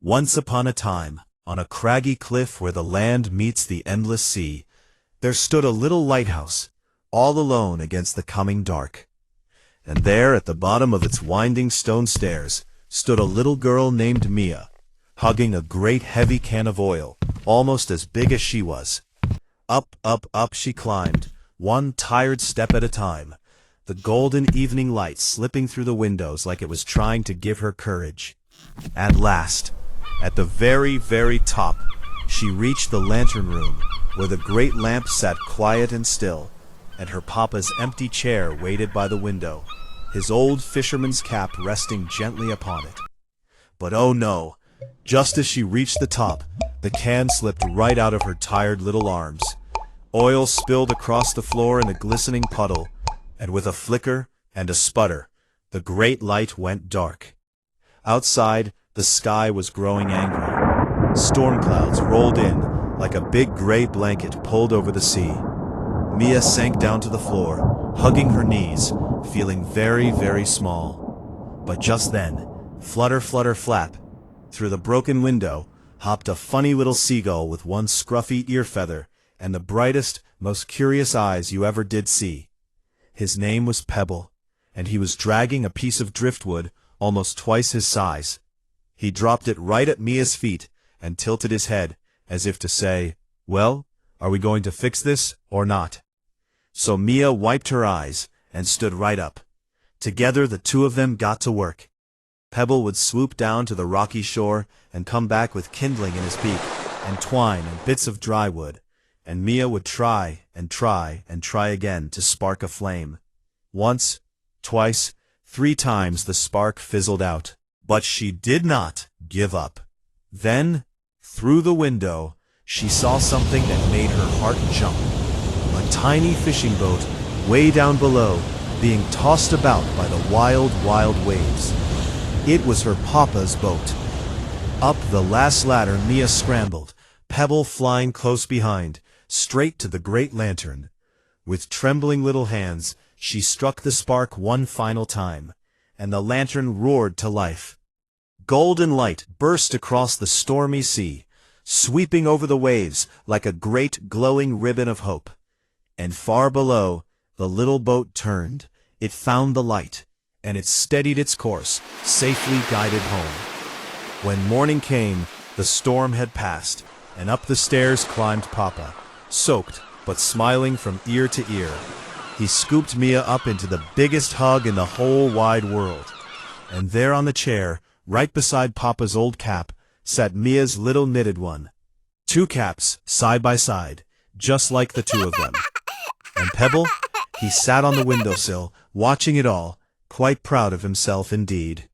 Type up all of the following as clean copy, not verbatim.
Once upon a time, on a craggy cliff where the land meets the endless sea, there stood a little lighthouse, all alone against the coming dark. And there, at the bottom of its winding stone stairs, stood a little girl named Mia, hugging a great heavy can of oil, almost as big as she was. Up, up, up she climbed, one tired step at a time, the golden evening light slipping through the windows like it was trying to give her courage. At last, at the very, very top, she reached the lantern room, where the great lamp sat quiet and still, and her papa's empty chair waited by the window, his old fisherman's cap resting gently upon it. But oh no! Just as she reached the top, the can slipped right out of her tired little arms. Oil spilled across the floor in a glistening puddle, and with a flicker and a sputter, the great light went dark. Outside, the sky was growing angry. Storm clouds rolled in like a big gray blanket pulled over the sea. Mia sank down to the floor, hugging her knees, feeling very, very small. But just then, flutter, flutter, flap, through the broken window hopped a funny little seagull with one scruffy ear feather and the brightest, most curious eyes you ever did see. His name was Pebble, and he was dragging a piece of driftwood almost twice his size. He dropped it right at Mia's feet and tilted his head, as if to say, "Well, are we going to fix this or not?" So Mia wiped her eyes and stood right up. Together the two of them got to work. Pebble would swoop down to the rocky shore and come back with kindling in his beak, and twine and bits of dry wood, and Mia would try and try and try again to spark a flame. Once, twice, 3 times the spark fizzled out, but she did not give up. Then, through the window, she saw something that made her heart jump. A tiny fishing boat, way down below, being tossed about by the wild, wild waves. It was her papa's boat. Up the last ladder Mia scrambled, Pebble flying close behind, straight to the great lantern. With trembling little hands, she struck the spark one final time, and the lantern roared to life. Golden light burst across the stormy sea, sweeping over the waves like a great glowing ribbon of hope. And far below, the little boat turned. It found the light, and it steadied its course, safely guided home. When morning came, the storm had passed, and up the stairs climbed Papa, soaked but smiling from ear to ear. He scooped Mia up into the biggest hug in the whole wide world. And there on the chair, right beside Papa's old cap, sat Mia's little knitted one. 2 caps, side by side, just like the two of them. And Pebble, he sat on the windowsill, watching it all, quite proud of himself indeed.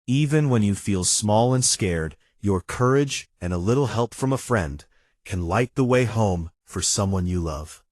Even when you feel small and scared, your courage and a little help from a friend can light the way home for someone you love.